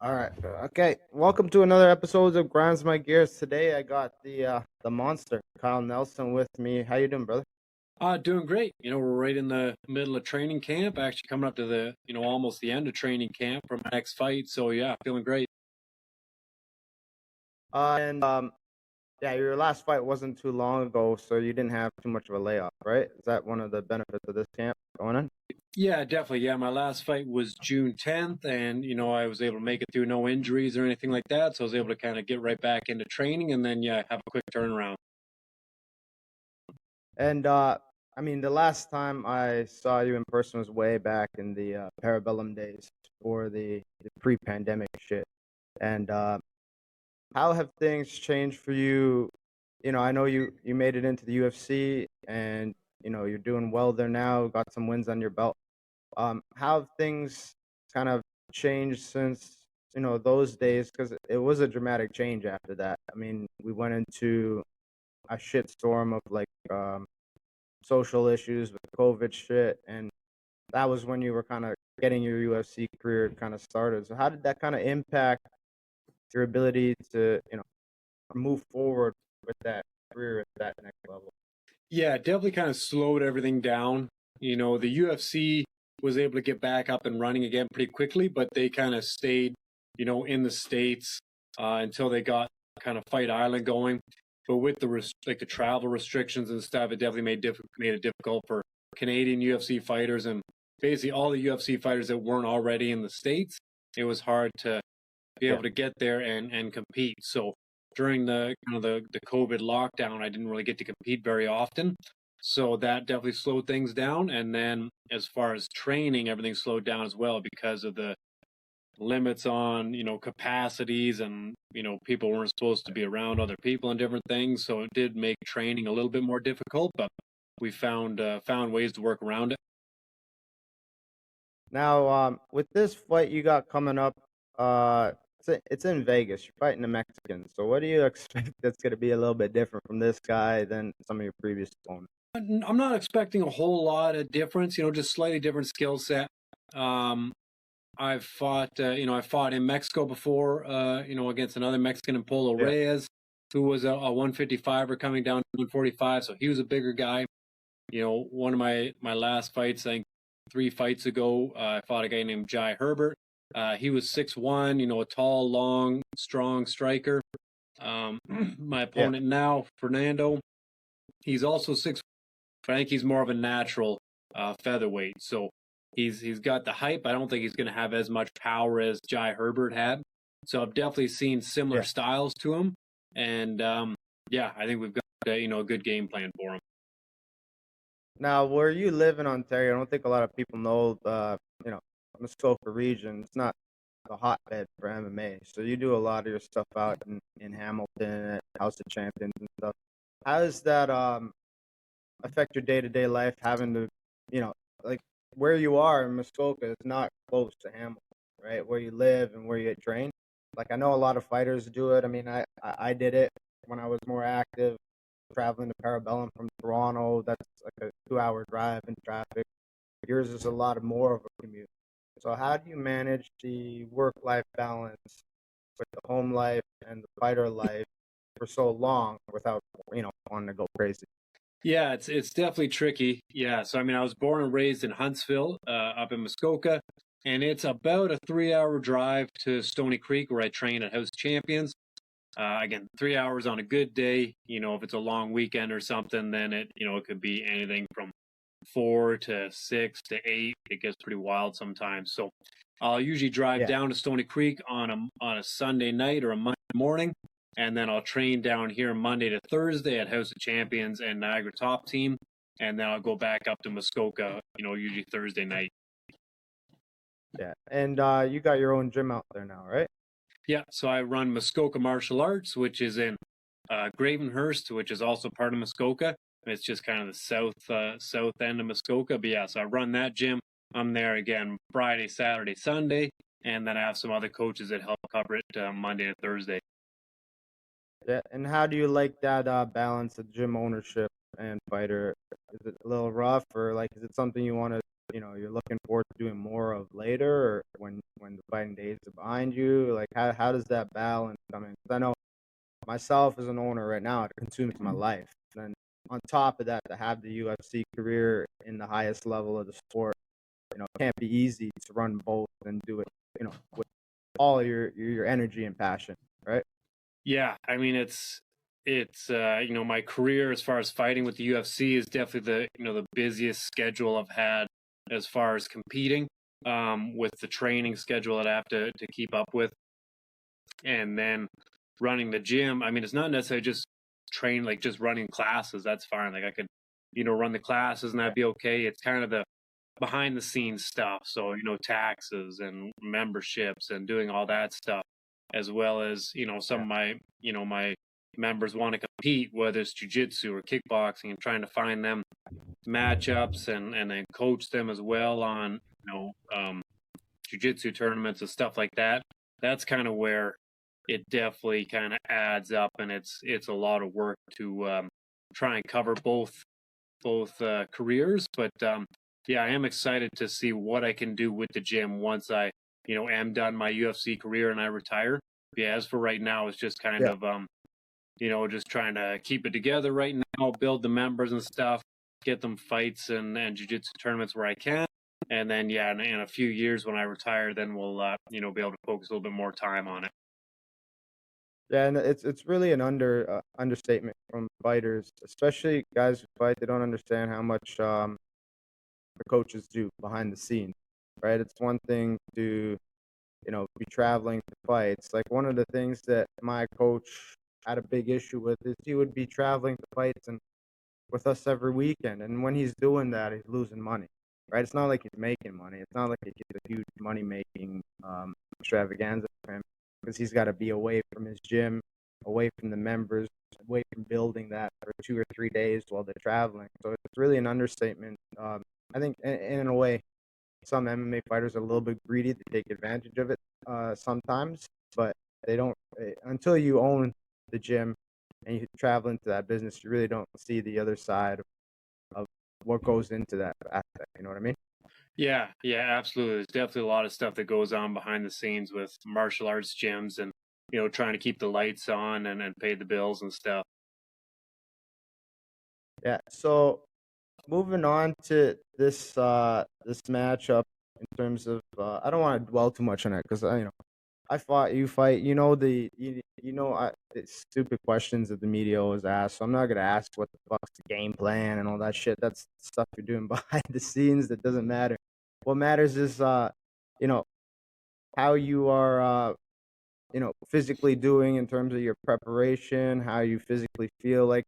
All right. Okay. Welcome to another episode of Grinds My Gears. Today I got the monster, Kyle Nelson, with me. How you doing, brother? Doing great. We're right in the middle of training camp, actually coming up to almost the end of training camp for my next fight. So yeah, feeling great. And yeah, your last fight wasn't too long ago, so you didn't have too much of a layoff, right? Is that one of the benefits of this camp going on? Yeah, definitely. Yeah, my last fight was June 10th, and I was able to make it through no injuries or anything like that. So I was able to kind of get right back into training and then yeah, have a quick turnaround. And I mean, the last time I saw you in person was way back in the Parabellum days, or the pre-pandemic shit. And how have things changed for you? I know you made it into the UFC, and you're doing well there now. Got some wins on your belt. How have things kind of changed since those days? Because it was a dramatic change after that. I mean, we went into a shitstorm of like social issues with COVID shit, and that was when you were kind of getting your UFC career kind of started. So how did that kind of impact your ability to move forward with that career at that next level? Yeah, definitely kind of slowed everything down. The UFC was able to get back up and running again pretty quickly, but they kind of stayed, in the States until they got kind of Fight Island going. But with the travel restrictions and stuff, it definitely made it difficult for Canadian UFC fighters and basically all the UFC fighters that weren't already in the States. It was hard to be Yeah. able to get there and compete. So during the COVID lockdown, I didn't really get to compete very often. So that definitely slowed things down. And then as far as training, everything slowed down as well because of the limits on, capacities and, people weren't supposed to be around other people and different things. So it did make training a little bit more difficult, but we found ways to work around it. Now, with this fight you got coming up, it's in Vegas. You're fighting a Mexican. So what do you expect that's going to be a little bit different from this guy than some of your previous opponents? I'm not expecting a whole lot of difference, just slightly different skill set. Um, I fought in Mexico before, against another Mexican in Polo Yeah. Reyes, who was a 155er coming down to 145. So he was a bigger guy. One of my last fights, I think 3 fights ago, I fought a guy named Jai Herbert. He was 6'1", a tall, long, strong striker. My Yeah. opponent now, Fernando, he's also 6, but I think he's more of a natural featherweight. So he's got the hype. I don't think he's going to have as much power as Jai Herbert had. So I've definitely seen similar Yeah. styles to him, and yeah, I think we've got a good game plan for him. Now, where you live in Ontario, I don't think a lot of people know the Muskoka region. It's not the hotbed for MMA. So you do a lot of your stuff out in Hamilton at House of Champions and stuff. How does that affect your day to day life having to, you know, like where you are in Muskoka is not close to Hamilton, right? Where you live and where you get trained. Like I know a lot of fighters do it. I mean, I did it when I was more active, traveling to Parabellum from Toronto. That's like a 2 hour drive in traffic. Yours is a lot more of a commute. So how do you manage the work life balance with the home life and the fighter life for so long without wanting to go crazy? Yeah, it's definitely tricky. Yeah, so I mean, I was born and raised in Huntsville, up in Muskoka, and it's about a 3-hour drive to Stony Creek, where I train at House of Champions. Again, 3 hours on a good day. If it's a long weekend or something, then it could be anything from 4 to 6 to 8. It gets pretty wild sometimes. So I'll usually drive Yeah. down to Stony Creek on a Sunday night or a Monday morning, and then I'll train down here Monday to Thursday at House of Champions and Niagara Top Team, and then I'll go back up to Muskoka. Usually Thursday night. Yeah. And you got your own gym out there now, right? Yeah, so I run Muskoka Martial Arts, which is in Gravenhurst, which is also part of Muskoka. It's just kind of the south end of Muskoka. But yeah, so I run that gym. I'm there again Friday, Saturday, Sunday, and then I have some other coaches that help cover it Monday to Thursday. Yeah. And how do you like that balance of gym ownership and fighter? Is it a little rough, or like is it something you want to, you're looking forward to doing more of later, or when when the fighting days are behind you? Like, how does that balance come in? 'Cause I know myself as an owner right now, it consumes my life. And on top of that, to have the UFC career in the highest level of the sport, it can't be easy to run both and do it, with all your energy and passion, right? Yeah, I mean it's my career as far as fighting with the UFC is definitely the busiest schedule I've had as far as competing, with the training schedule that I have to keep up with, and then running the gym. I mean, it's not necessarily just train, like just running classes. That's fine. Like I could, run the classes and that'd be okay. It's kind of the behind the scenes stuff. So, taxes and memberships and doing all that stuff, as well as, some Yeah. of my members want to compete, whether it's jujitsu or kickboxing, and trying to find them matchups and then coach them as well on, jujitsu tournaments and stuff like that. That's kind of where it definitely kind of adds up, and it's a lot of work to try and cover both careers. But yeah, I am excited to see what I can do with the gym once I am done my UFC career and I retire. Yeah, as for right now, it's just kind Yeah. of just trying to keep it together right now, build the members and stuff, get them fights and jiu-jitsu tournaments where I can. And then, yeah, in a few years when I retire, then we'll, be able to focus a little bit more time on it. Yeah, and it's really an understatement from fighters, especially guys who fight. They don't understand how much the coaches do behind the scenes, right? It's one thing to be traveling to fights. Like one of the things that my coach had a big issue with is he would be traveling to fights and with us every weekend, and when he's doing that, he's losing money, right? It's not like he's making money. It's not like it's a huge money making extravaganza for him because he's got to be away from his gym, away from the members, away from building that for 2 or 3 days while they're traveling. So it's really an understatement. I think in a way, some MMA fighters are a little bit greedy to take advantage of it sometimes, but they don't until you own the gym and you travel into that business, you really don't see the other side of what goes into that aspect. You know what I mean? Yeah, yeah, absolutely. There's definitely a lot of stuff that goes on behind the scenes with martial arts gyms and, trying to keep the lights on and pay the bills and stuff. Yeah. So moving on to this matchup in terms of I don't want to dwell too much on it because I fought, you fight. The stupid questions that the media always ask. So I'm not gonna ask what the fuck's the game plan and all that shit. That's stuff you're doing behind the scenes that doesn't matter. What matters is you know, how you are physically doing in terms of your preparation, how you physically feel. Like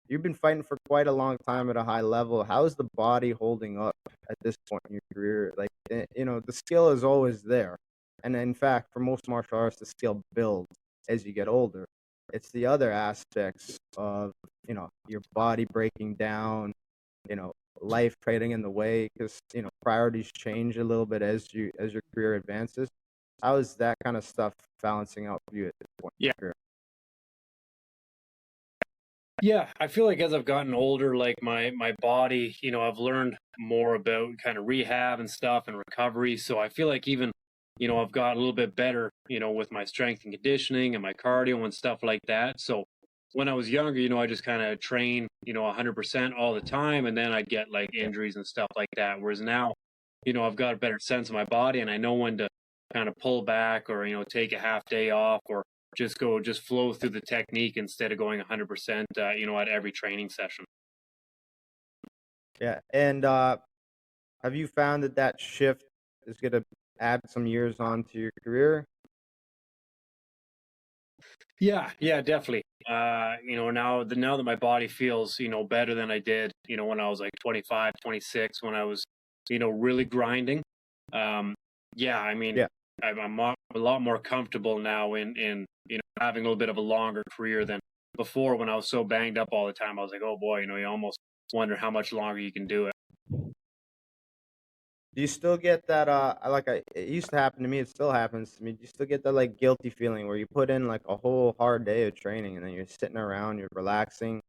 you've been fighting for quite a long time at a high level. How is the body holding up at this point in your career? Like the skill is always there. And in fact, for most martial arts, the skill builds as you get older. It's the other aspects of, your body breaking down, you know, life getting in the way because, priorities change a little bit as your career advances. How is that kind of stuff balancing out for you at this point in Yeah. your career? Yeah, I feel like as I've gotten older, like my body, I've learned more about kind of rehab and stuff and recovery. So I feel like even, I've got a little bit better, with my strength and conditioning and my cardio and stuff like that. So when I was younger, I just kind of train, 100% all the time, and then I'd get like Yeah. injuries and stuff like that. Whereas now, I've got a better sense of my body and I know when to kind of pull back or, take a half day off or just flow through the technique instead of going 100%, at every training session. Yeah. And have you found that shift is going to add some years on to your career? Yeah, yeah, definitely. Now that my body feels, better than I did, when I was like 25, 26, when I was, really grinding. Um, yeah, I mean, Yeah. a lot more comfortable now in having a little bit of a longer career than before when I was so banged up all the time. I was like, oh boy, you almost wonder how much longer you can do it. Do you still get that it used to happen to me, it still happens to me. Do you still get that like guilty feeling where you put in like a whole hard day of training and then you're sitting around, you're relaxing,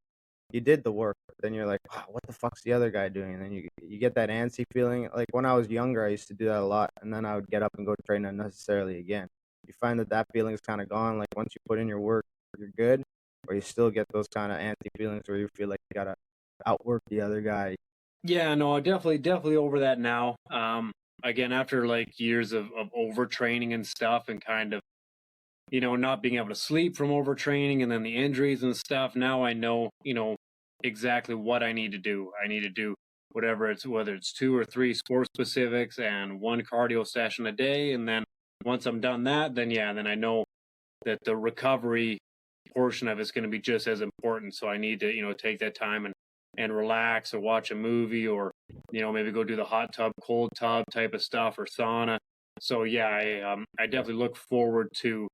you did the work, but then you're like, "Wow, what the fuck's the other guy doing?" And then you get that antsy feeling. Like when I was younger, I used to do that a lot, and then I would get up and go train unnecessarily again. You find that that feeling's kind of gone. Like once you put in your work, you're good, or you still get those kind of antsy feelings where you feel like you gotta outwork the other guy. Yeah, no, definitely over that now. Again, after like years of overtraining and stuff, and kind of, not being able to sleep from overtraining, and then the injuries and stuff. Now I know, exactly what I need to do. I need to do whether it's 2 or 3 sport specifics and 1 cardio session a day, and then once I'm done that, then yeah, then I know that the recovery portion of it's going to be just as important. So I need to, take that time and relax, or watch a movie, or maybe go do the hot tub, cold tub type of stuff, or sauna. So yeah, I definitely look forward to,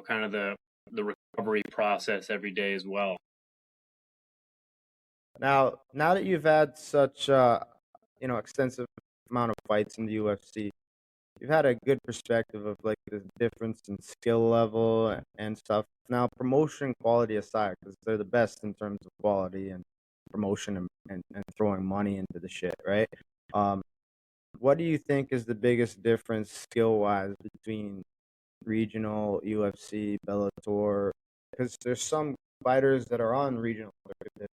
kind of the recovery process every day as well. Now that you've had such extensive amount of fights in the UFC, you've had a good perspective of like the difference in skill level and stuff. Now, promotion quality aside, because they're the best in terms of quality and promotion and throwing money into the shit, right? Um, what do you think is the biggest difference skill wise between regional, UFC, Bellator? Because there's some fighters that are on regional that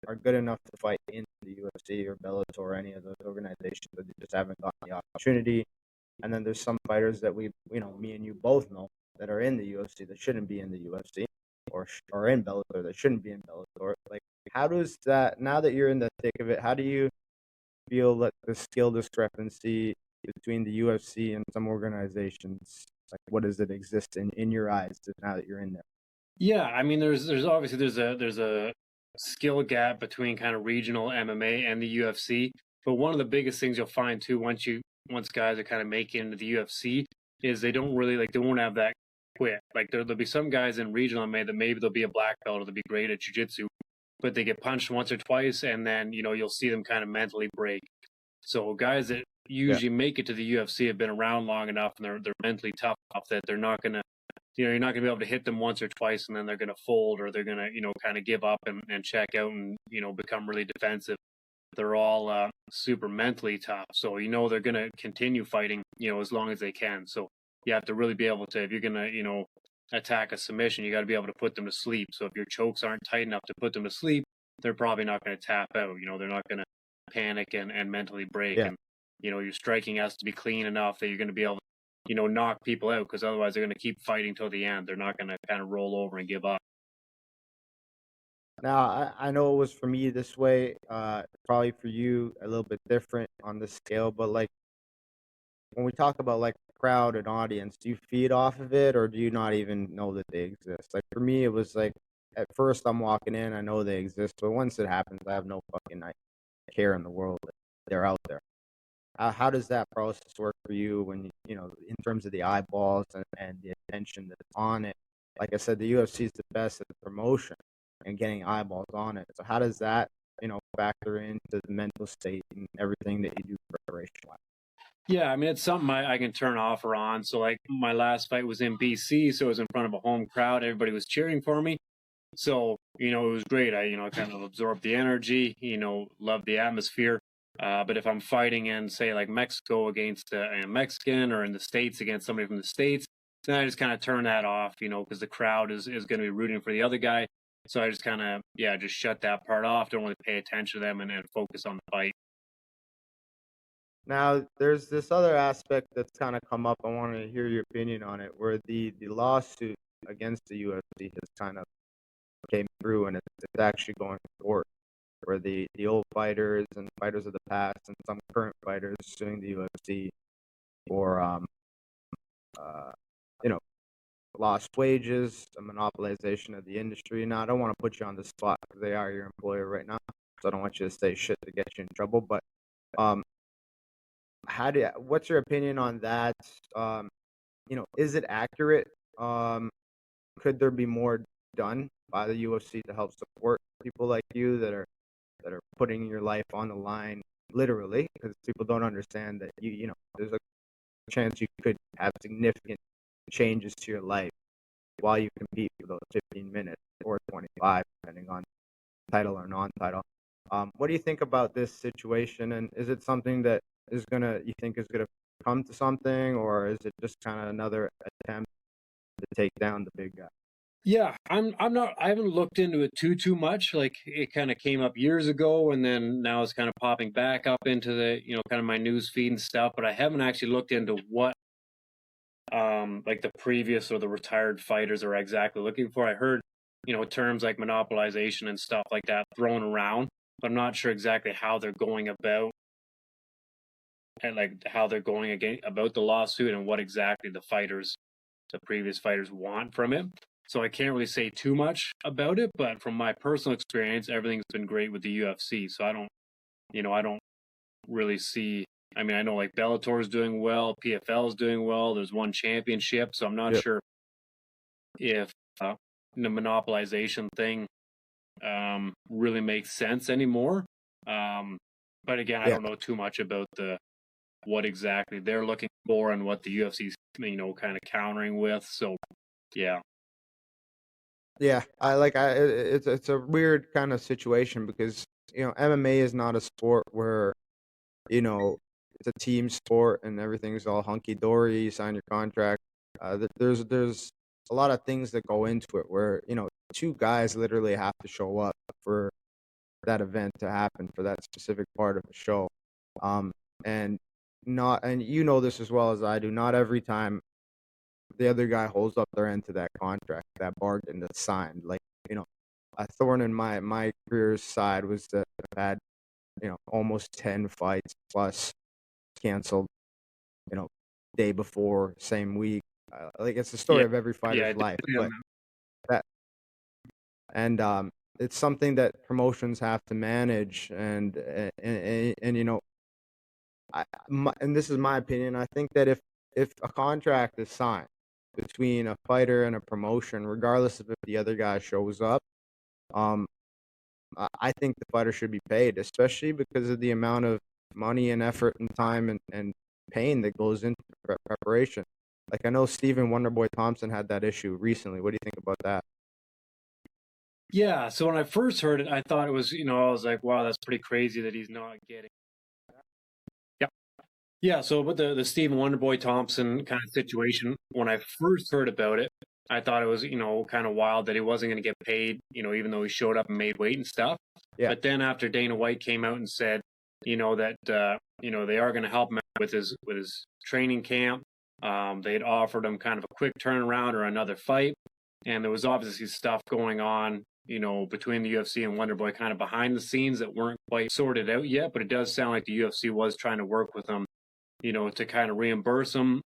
are good enough to fight in the UFC or Bellator or any of those organizations, but they just haven't gotten the opportunity. And then there's some fighters that me and you both know that are in the UFC that shouldn't be in the UFC, or in Bellator that shouldn't be in Bellator. Like, how does that, now that you're in the thick of it, how do you feel that the skill discrepancy between the UFC and some organizations, like what does it exist in your eyes now that you're in there? Yeah, I mean, there's obviously there's a skill gap between kind of regional MMA and the UFC. But one of the biggest things you'll find too, once guys are kind of making into the UFC, is they don't really like they won't have that quit. Like there'll be some guys in regional MMA that maybe they'll be a black belt or they'll be great at jiu-jitsu, but they get punched once or twice, and then you'll see them kind of mentally break. So guys that Yeah. usually make it to the UFC have been around long enough, and they're mentally tough enough that they're not gonna, you're not going to be able to hit them once or twice and then they're going to fold, or they're going to, kind of give up and check out and, become really defensive. They're all super mentally tough. So, they're going to continue fighting, as long as they can. So you have to really be able to, if you're going to, attack a submission, you got to be able to put them to sleep. So if your chokes aren't tight enough to put them to sleep, they're probably not going to tap out. They're not going to panic and mentally break. Yeah. And, your striking has to be clean enough that you're going to be able to, knock people out, because otherwise they're going to keep fighting till the end. They're not going to kind of roll over and give up. Now, I know it was for me this way, probably for you a little bit different on the scale, but like when we talk about like crowd and audience, do you feed off of it or do you not even know that they exist? Like for me, it was like at first I'm walking in, I know they exist, but once it happens, I have no fucking care in the world that they're out there. How does that process work for you when in terms of the eyeballs and the attention that's on it? Like I said, the UFC is the best at the promotion and getting eyeballs on it. So how does that factor into the mental state and everything that you do preparation wise? Yeah, I mean, it's something I can turn off or on. So, like, my last fight was in BC, so it was in front of a home crowd. Everybody was cheering for me. So, it was great. I, kind of absorbed the energy, loved the atmosphere. But if I'm fighting in, say, like Mexico against a Mexican, or in the States against somebody from the States, then I just kind of turn that off, because the crowd is going to be rooting for the other guy. So I just kind of, just shut that part off. Don't really pay attention to them, and focus on the fight. Now, there's this other aspect that's kind of come up. I want to hear your opinion on it, where the lawsuit against the UFC has kind of came through, and it's actually going to court, where the old fighters and fighters of the past and some current fighters suing the UFC for uh, you know lost wages, a monopolization of the industry. Now, I don't want to put you on the spot because they are your employer right now, so I don't want you to say shit to get you in trouble. But um, what's your opinion on that? Um, is it accurate? Could there be more done by the UFC to help support people like you that are putting your life on the line, literally? Because people don't understand that there's a chance you could have significant changes to your life while you compete for those 15 minutes or 25, depending on title or non-title. What do you think about this situation, and is it something that you think is gonna come to something, or is it just kind of another attempt to take down the big guy? Yeah, I'm not I haven't looked into it too much. Like it kind of came up years ago and then now it's kind of popping back up into the, kind of my news feed and stuff, but I haven't actually looked into what like the previous or the retired fighters are exactly looking for. I heard, terms like monopolization and stuff like that thrown around, but I'm not sure exactly how they're going about and like how they're going again about the lawsuit and what exactly the previous fighters want from it. So I can't really say too much about it, but from my personal experience, everything's been great with the UFC. So I don't really see. I mean, I know like Bellator is doing well, PFL is doing well. There's one championship, so I'm not Yep. sure if the monopolization thing really makes sense anymore. But again, I Yeah. don't know too much about what exactly they're looking for and what the UFC's kind of countering with. So yeah. Yeah, it's a weird kind of situation because MMA is not a sport where you know it's a team sport and everything's all hunky dory. You sign your contract. There's a lot of things that go into it where two guys literally have to show up for that event to happen for that specific part of the show. Um, and not and you know this as well as I do. Not every time the other guy holds up their end to that contract, that bargain that's signed. Like, a thorn in my career's side was that I've had, almost 10 fights plus canceled, you know, day before, same week. Like it's the Yeah. story of every Yeah. fighter's life. Definitely. But that and it's something that promotions have to manage and and this is my opinion. I think that if a contract is signed between a fighter and a promotion, regardless of if the other guy shows up, um, I think the fighter should be paid, especially because of the amount of money and effort and time and pain that goes into preparation. Like I know Stephen Wonderboy Thompson had that issue recently. What do you think about that? Yeah. So when I first heard it, I thought it was, I was like, wow, that's pretty crazy that he's not getting. Yeah. Yeah. So with the Stephen Wonderboy Thompson kind of situation, when I first heard about it, I thought it was, kind of wild that he wasn't going to get paid, even though he showed up and made weight and stuff. Yeah, But then after Dana White came out and said, that, they are going to help him out with his training camp. They'd offered him kind of a quick turnaround or another fight. And there was obviously stuff going on, between the UFC and Wonderboy kind of behind the scenes that weren't quite sorted out yet. But it does sound like the UFC was trying to work with him, to kind of reimburse him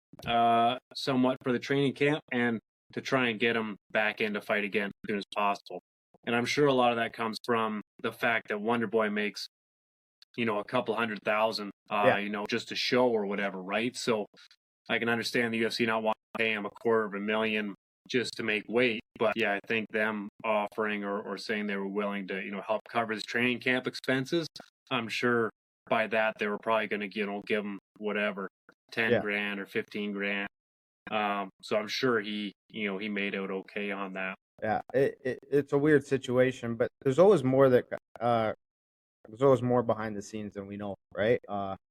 somewhat for the training camp and to try and get him back in to fight again as soon as possible. And I'm sure a lot of that comes from the fact that Wonderboy makes, a couple $100,000, yeah, just a show or whatever, right? So I can understand the UFC not wanting to pay him $250,000 just to make weight. But yeah, I think them offering or saying they were willing to, help cover his training camp expenses, I'm sure by that they were probably going to, give him whatever, 10 yeah, grand or 15 grand. So I'm sure he made out okay on that. yeah. It's a weird situation, but there's always more behind the scenes than we know, right?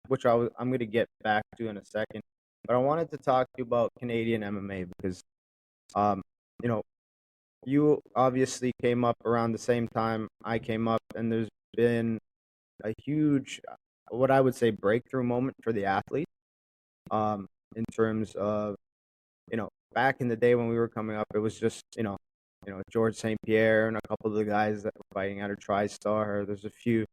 Which I'm going to get back to in a second. But I wanted to talk to you about Canadian MMA because, um, you know, you obviously came up around the same time I came up, and there's been a huge, what I would say, breakthrough moment for the athlete. In terms of, back in the day when we were coming up, it was just, George St. Pierre and a couple of the guys that were fighting out of TriStar. There's a few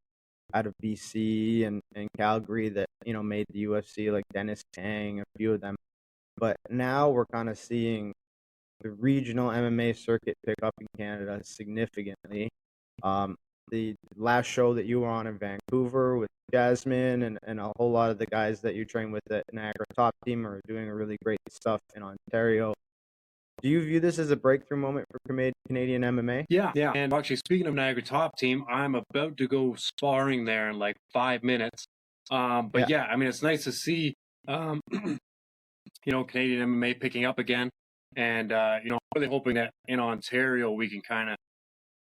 out of BC and Calgary that, made the UFC, like Dennis Tang, a few of them. But now we're kind of seeing the regional MMA circuit pick up in Canada significantly. Um, the last show that you were on in Vancouver with Jasmine and a whole lot of the guys that you train with at Niagara Top Team are doing a really great stuff in Ontario. Do you view this as a breakthrough moment for Canadian MMA? Yeah, yeah. And actually, speaking of Niagara Top Team, I'm about to go sparring there in like 5 minutes. But Yeah, yeah, I mean, it's nice to see, Canadian MMA picking up again. And, really hoping that in Ontario we can kind of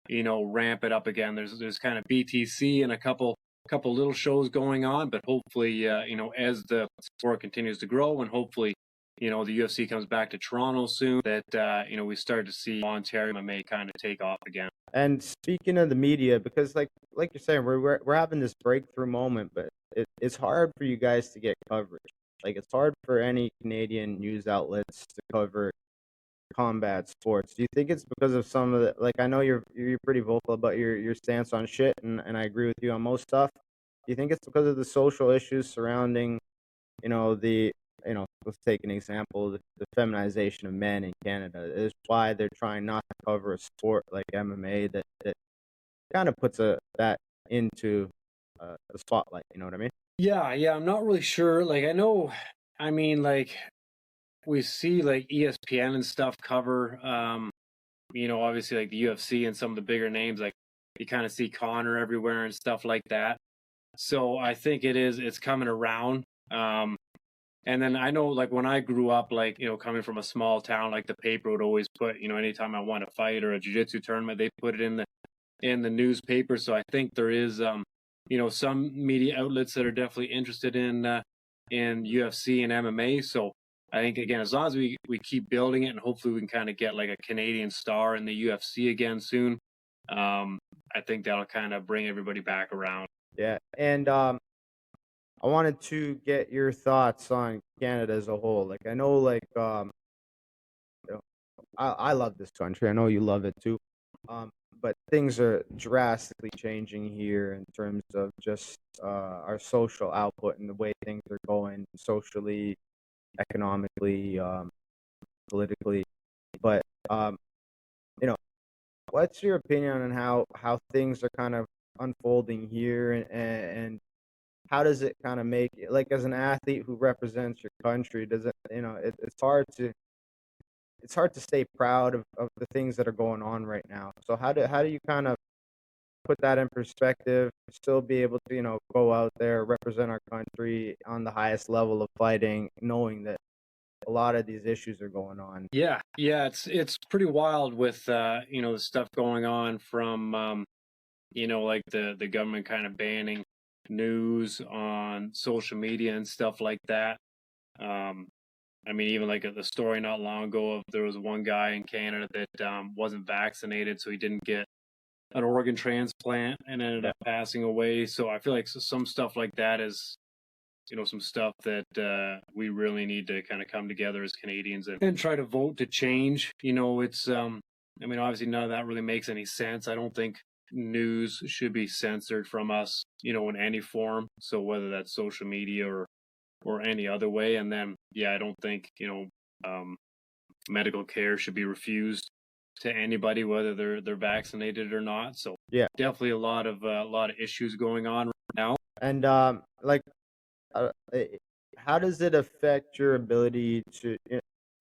ramp it up again. There's kind of BTC and a couple little shows going on, but hopefully, as the sport continues to grow and hopefully, the UFC comes back to Toronto soon, that, we start to see Ontario MMA kind of take off again. And speaking of the media, because like you're saying, we're having this breakthrough moment, but it's hard for you guys to get coverage. Like it's hard for any Canadian news outlets to cover combat sports. Do you think it's because of some of the, like, I know you're pretty vocal about your stance on shit, and I agree with you on most stuff. Do you think it's because of the social issues surrounding, let's take an example, the feminization of men in Canada is why they're trying not to cover a sport like MMA that kind of puts that into the spotlight. You know what I mean? Yeah, I'm not really sure. Like, like we see like ESPN and stuff cover, obviously like the UFC and some of the bigger names, like you kind of see Connor everywhere and stuff like that. So I think it's coming around. And then I know, like, when I grew up, like, coming from a small town, like the paper would always put, anytime I won a fight or a jiu-jitsu tournament, they put it in the newspaper. So I think there is, some media outlets that are definitely interested in UFC and MMA. So I think, again, as long as we keep building it and hopefully we can kind of get like a Canadian star in the UFC again soon, I think that'll kind of bring everybody back around. Yeah, and I wanted to get your thoughts on Canada as a whole. Like, I know, like, I love this country. I know you love it too. But things are drastically changing here in terms of just our social output and the way things are going socially, economically, politically. But what's your opinion on how things are kind of unfolding here, and how does it kind of make it, like, as an athlete who represents your country, does it, it's hard to stay proud of the things that are going on right now. So how do you kind of put that in perspective, still be able to, go out there, represent our country on the highest level of fighting, knowing that a lot of these issues are going on? Yeah, it's pretty wild with the stuff going on from like the government kind of banning news on social media and stuff like that. Even like the story not long ago of there was one guy in Canada that wasn't vaccinated, so he didn't get an organ transplant and ended up passing away. So I feel like some stuff like that is, some stuff that we really need to kind of come together as Canadians and try to vote to change. It's obviously none of that really makes any sense. I don't think news should be censored from us, in any form. So whether that's social media or any other way. And then, I don't think, medical care should be refused to anybody, whether they're vaccinated or not. So definitely a lot of issues going on right now. And how does it affect your ability to,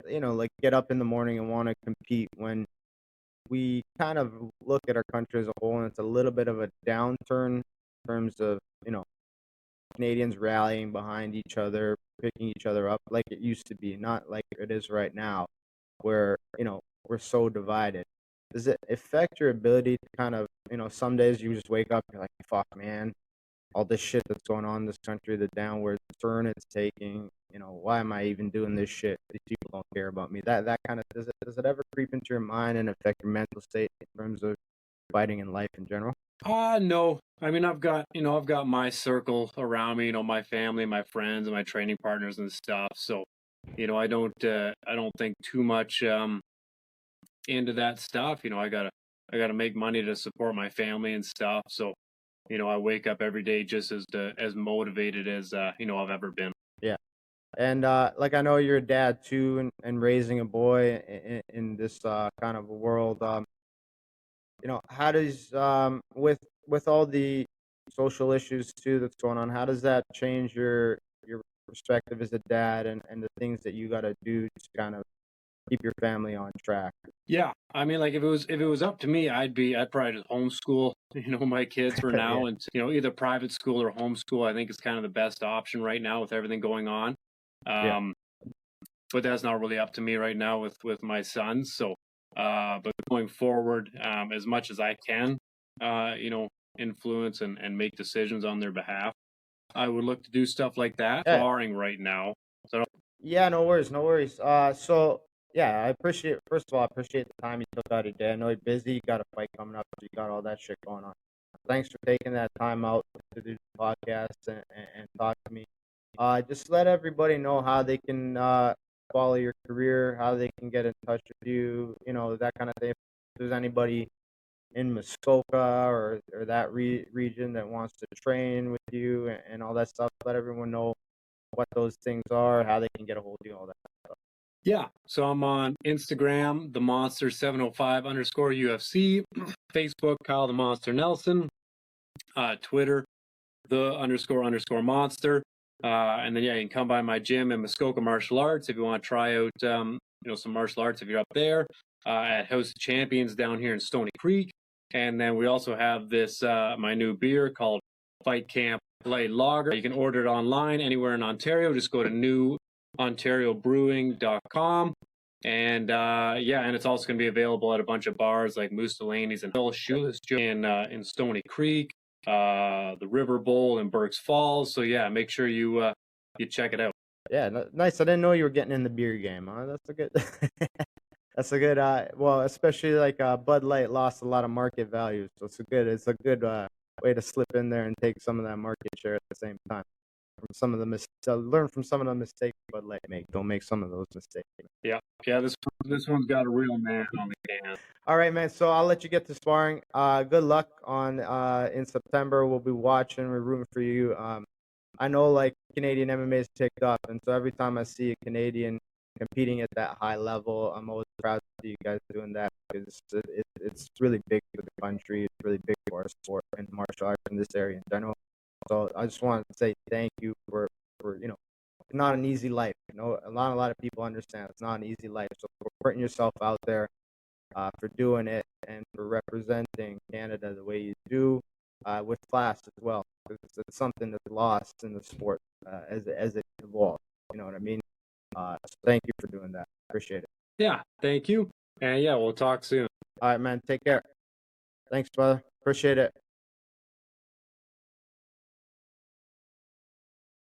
like, get up in the morning and want to compete when we kind of look at our country as a whole and it's a little bit of a downturn in terms of, Canadians rallying behind each other, picking each other up like it used to be, not like it is right now, where, we're so divided. Does it affect your ability to kind of, some days you just wake up and you're like, fuck, man, all this shit that's going on in this country, the downward turn it's taking, why am I even doing this shit? These people don't care about me. That kind of, does it ever creep into your mind and affect your mental state in terms of fighting in life in general? No. I've got my circle around me, my family, my friends, and my training partners and stuff. So, I don't think too much into that stuff. I gotta make money to support my family and stuff. So, I wake up every day just as motivated as I've ever been. Yeah. And like, I know you're a dad too, and raising a boy in this kind of a world. How does with all the social issues too that's going on, how does that change your perspective as a dad, and the things that you got to do to kind of keep your family on track? Yeah, like if it was up to me, I'd probably just homeschool, my kids for now, and either private school or homeschool. I think is kind of the best option right now with everything going on. But that's not really up to me right now with my sons. So But going forward, as much as I can, influence and make decisions on their behalf, I would look to do stuff like that. Yeah. Sparring right now. So Yeah, no worries, no worries. So yeah, first of all, I appreciate the time you took out of your day. I know you're busy, you got a fight coming up, you got all that shit going on. Thanks for taking that time out to do the podcast and talk to me. Just let everybody know how they can follow your career, how they can get in touch with you, that kind of thing. If there's anybody in Muskoka or that region that wants to train with you and all that stuff, let everyone know what those things are, how they can get a hold of you, all that stuff. Yeah, so I'm on Instagram, the Monster 705 _ UFC, Facebook, Kyle the Monster Nelson, Twitter, the _ Monster, and then yeah, you can come by my gym in Muskoka Martial Arts if you want to try out some martial arts if you're up there, at House of Champions down here in Stony Creek, and then we also have this my new beer called Fight Camp Light Lager. You can order it online anywhere in Ontario. Just go to newontariobrewing.com. And and it's also going to be available at a bunch of bars like Mussolini's and Phil Schuler's in Stony Creek, the River Bowl in Berks Falls. So yeah, make sure you check it out. Yeah, nice. I didn't know you were getting in the beer game. Huh? That's a good. That's a good. Well, especially like Bud Light lost a lot of market value, so it's a good way to slip in there and take some of that market share at the same time. Learn from some of the mistakes Bud Light make. Don't make some of those mistakes. Yeah. This one's got a real man on the can. All right, man. So I'll let you get to sparring. Good luck on in September. We'll be watching. We're rooting for you. I know like Canadian MMA is ticked up, and so every time I see a Canadian competing at that high level, I'm always proud to see you guys doing that because it's really big for the country. It's really big for our sport and martial arts in this area in general. So I just want to say thank you for not an easy life. A lot of people understand it's not an easy life. So for putting yourself out there, for doing it, and for representing Canada the way you do, with class as well. It's something that's lost in the sport as it evolves. You know what I mean? So thank you for doing that. Appreciate it. Yeah, thank you. And yeah, we'll talk soon. All right, man. Take care. Thanks, brother. Appreciate it.